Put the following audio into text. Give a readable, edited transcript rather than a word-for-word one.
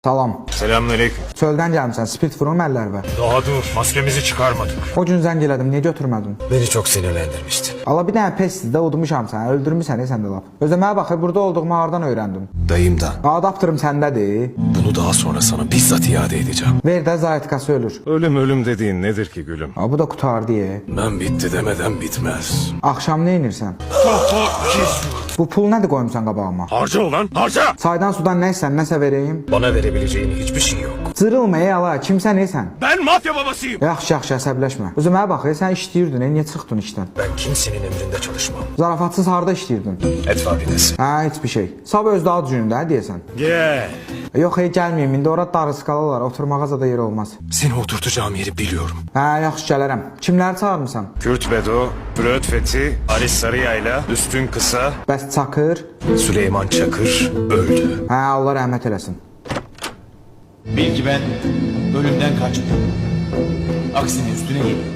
Salam. Selamünaleyküm. Çöldən gəlmişsən, spirit vurun əllər və. Daha dur, maskemizi çıkarmadık. O gün zəng elədim, niyə götürmədin? Beni çok sinirlendirmiştin. Allah bir dənə pesdir də udmuşam səni, öldürmüşsən sən də lap. Özləməyə bax, burada olduğumu hardan öyrəndim? Dayımdan. Adaptırım səndədir. Bunu daha sonra sana bizzat iade edeceğim. Ver də zaytkası ölür. Ölüm dediğin nedir ki gülüm? Ha, bu da qutardı ye. Ben bitti demeden bitmez. Axşam nə edirsən? Bu pul nədir qoymusan qabağıma? Harca ulan, harca! Çaydan sudan nə istsən, nəsə vereyim? Bana verebileceğin hiçbir şey yok. Cırılma ey ala, kimsən sən? Ben mafya babasıyım. Yaxşı, əsəbləşmə. Özləməyə bax, sən işləyirdin, niyə çıxdın işdən? Ben kimsenin emrinde çalışmam. Zarafatsız harda işləyirdin? Et fabrikası. Hə, heç bir şey. Sabah öz daha düzgündə deyəsən. Gel. Yox, gəlməyim, indi ora darıskalar, oturmağa zada yer olmaz. Seni oturtacağım yeri biliyorum. Hə, yaxşı gələrəm. Kimləri çağırmısan? Kürt Bedo, Flöt Fethi, Ali Sarıyayla, Üstün Kısa, Bəs Çakır? Süleyman Çakır öldü. Hə, Allah rəhmət eləsin. Bil ki ben ölümden kaçmıyorum. Aksine üstüne geliyorum.